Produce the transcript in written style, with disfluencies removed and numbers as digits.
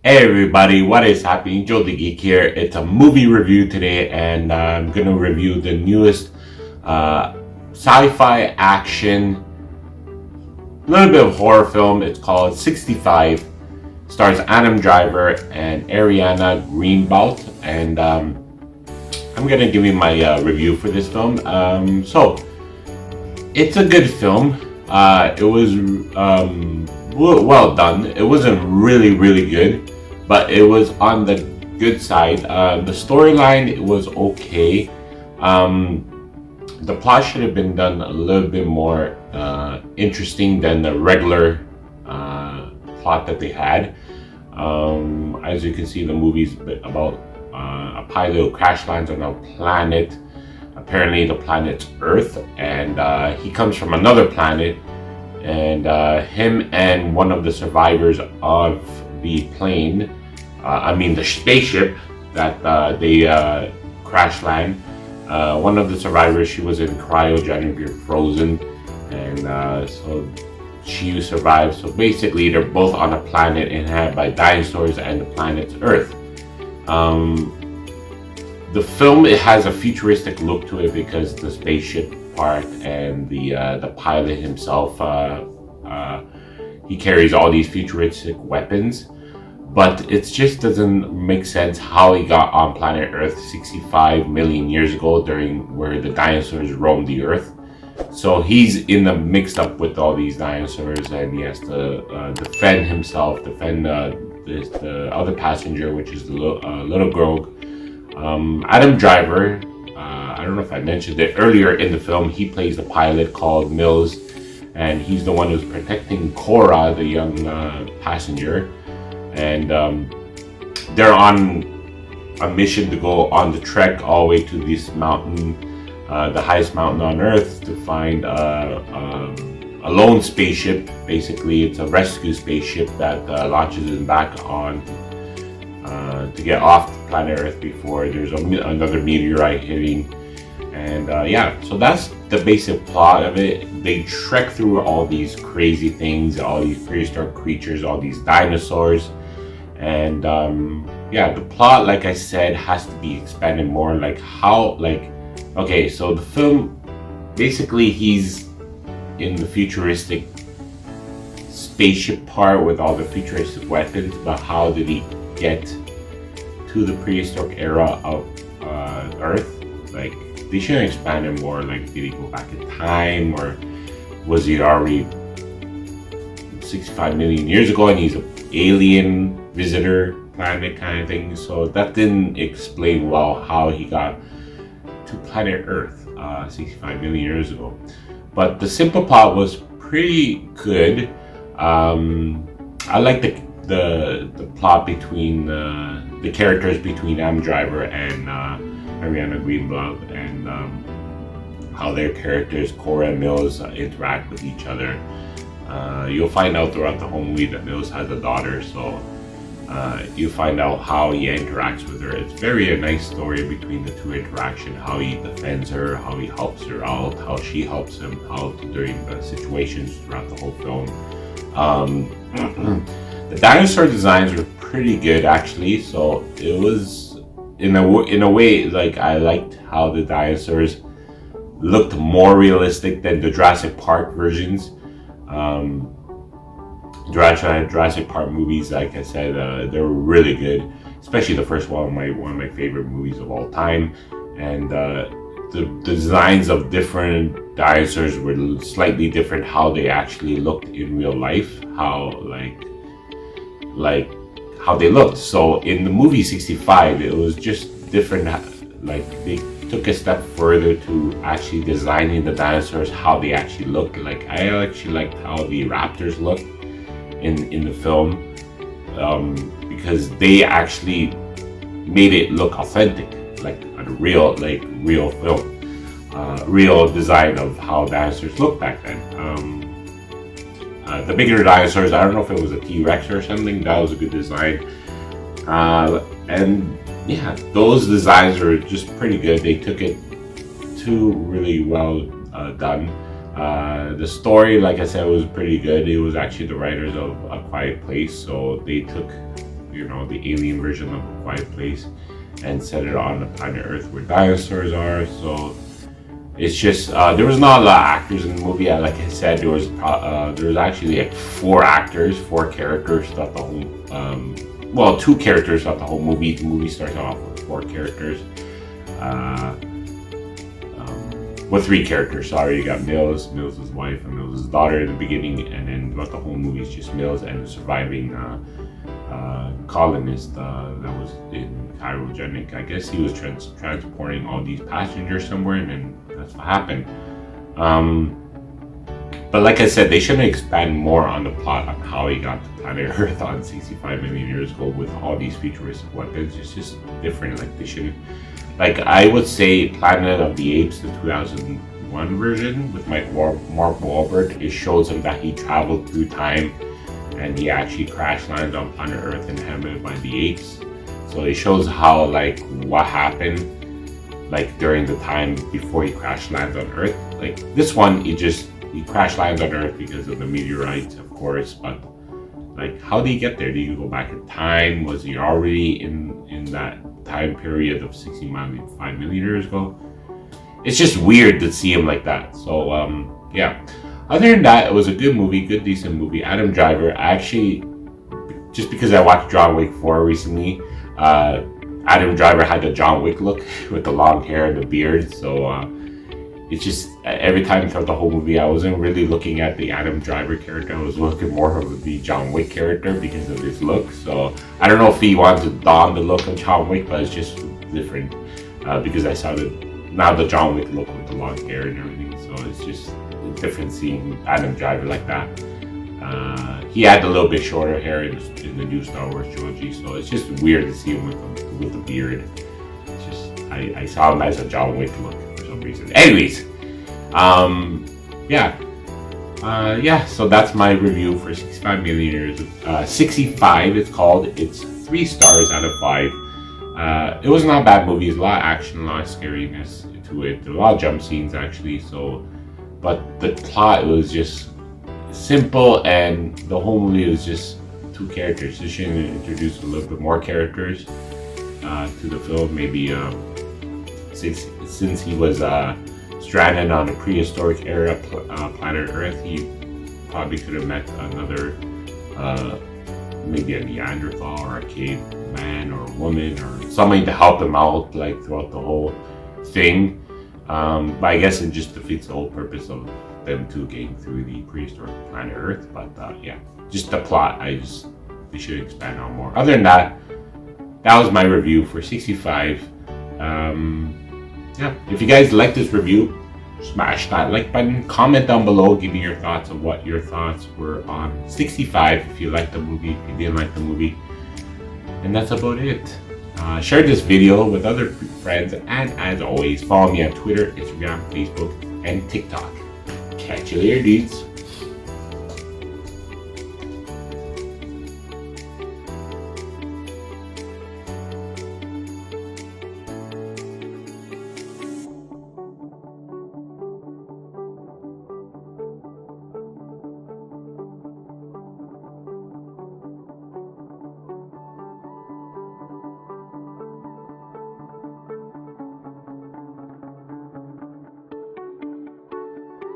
Hey everybody, what is happening? Joe the Geek here. It's a movie review today, and I'm gonna review the newest uh, sci-fi action, a little bit of horror film. It's called 65. Stars Adam Driver and Ariana Greenblatt, and I'm gonna give you my review for this film. So it's a good film. It was well done. It wasn't really good, but it was on the good side. The storyline was okay. The plot should have been done a little bit more interesting than the regular plot that they had. As you can see, the movie's about a pilot who crash lands on a planet. Apparently, the planet's Earth, and he comes from another planet. And him and one of the survivors of the plane, the spaceship that they crash land. One of the survivors, she was in cryogenic frozen, and so she survived. So basically, they're both on a planet inhabited by dinosaurs, and the planet's Earth. The film, it has a futuristic look to it because the spaceship part and the pilot himself, he carries all these futuristic weapons, but it just doesn't make sense how he got on planet Earth 65 million years ago, during where the dinosaurs roamed the Earth. So he's in the mixed up with all these dinosaurs, and he has to defend himself, defend the other passenger, which is the little girl. Adam Driver, I don't know if I mentioned it earlier in the film, he plays the pilot called Mills, and he's the one who's protecting Cora, the young passenger. And they're on a mission to go on the trek all the way to this mountain, the highest mountain on Earth, to find a lone spaceship. Basically, it's a rescue spaceship that launches them back on to get off planet Earth before there's another meteorite hitting. And so that's the basic plot of it. They trek through all these crazy things, all these prehistoric creatures, all these dinosaurs. And the plot, like I said, has to be expanded more. Okay, so the film, basically he's in the futuristic spaceship part with all the futuristic weapons, but how did he get to the prehistoric era of Earth? Like, they should expand it more. Like, did he go back in time, or was he already 65 million years ago and he's an alien visitor planet kind of thing? So that didn't explain well how he got to planet Earth 65 million years ago. But the simple plot was pretty good. I like the plot between the characters between Adam Driver and Ariana Greenblatt, and how their characters, Cora and Mills, interact with each other. You'll find out throughout the whole movie that Mills has a daughter, so you find out how he interacts with her. It's very a nice story between the two interaction, how he defends her, how he helps her out, how she helps him out during the situations throughout the whole film. The dinosaur designs were pretty good, actually. So it was, in a way, like, I liked how the dinosaurs looked more realistic than the Jurassic Park versions. Jurassic Park movies, like I said, they were really good, especially the first one of my favorite movies of all time. And the designs of different dinosaurs were slightly different, how they actually looked in real life, how how they looked. So in the movie 65, it was just different. Like, they took a step further to actually designing the dinosaurs, how they actually looked. Like, I actually liked how the raptors looked in the film, because they actually made it look authentic, like a real film, real design of how dinosaurs looked back then. The bigger dinosaurs, I don't know if it was a T-Rex or something, that was a good design. And yeah, those designs were just pretty good. They took it to really well done. The story, like I said, was pretty good. It was actually the writers of A Quiet Place, so they took the alien version of A Quiet Place, and set it on the planet Earth where dinosaurs are. So it's just there was not a lot of actors in the movie. Like I said, there was actually like 4 characters throughout the whole. 2 characters throughout the whole movie. The movie starts off with 4 characters. With 3 characters. Sorry, you got Mills' wife, and Mills' daughter in the beginning, and then throughout the whole movie it's just Mills and the surviving colonist that was in cryogenic. I guess he was transporting all these passengers somewhere, and then that's what happened. But like I said, they should expand more on the plot on how he got to planet Earth on 65 million years ago with all these futuristic weapons. It's just different. Like they should. Like I would say, Planet of the Apes, the 2001 version with Mark Wahlberg, it shows him that he traveled through time and he actually crash lands on planet Earth inhabited by the apes. So it shows how what happened during the time before he crash lands on Earth. Like this one, he crash lands on Earth because of the meteorites, of course, but how did he get there? Did he go back in time? Was he already in that time period of 65 million years ago? It's just weird to see him like that. So yeah. Other than that, it was a good movie, good decent movie. Adam Driver, actually, just because I watched John Wick 4 recently, Adam Driver had the John Wick look with the long hair and the beard. So it's just every time throughout the whole movie, I wasn't really looking at the Adam Driver character. I was looking more of the John Wick character because of his look. So I don't know if he wanted to don the look of John Wick, but it's just different because I saw now the John Wick look with the long hair and everything. So it's just different seeing Adam Driver like that. He had a little bit shorter hair in the new Star Wars trilogy, so it's just weird to see him with the beard. It's just I saw him as a John Wick look for some reason. Anyways, so that's my review for 65 million years. 65 it's called. It's 3 stars out of 5. It was not a bad movie. There's a lot of action, a lot of scariness to it. There are a lot of jump scenes actually. But the plot was just simple, and the whole movie was just 2 characters. They should introduce a little bit more characters to the film. Maybe since he was stranded on a prehistoric era planet Earth, he probably could have met another, maybe a Neanderthal or a caveman or a woman or somebody to help him out throughout the whole thing. But I guess it just defeats the whole purpose of them 2 getting through the prehistoric planet Earth. But yeah, just the plot, they should expand on more. Other than that, that was my review for 65. Yeah, if you guys like this review, smash that like button. Comment down below, give me your thoughts of what your thoughts were on 65. If you liked the movie, if you didn't like the movie, and that's about it. Share this video with other friends, and as always, follow me on Twitter, Instagram, Facebook, and TikTok. Catch you later, dudes.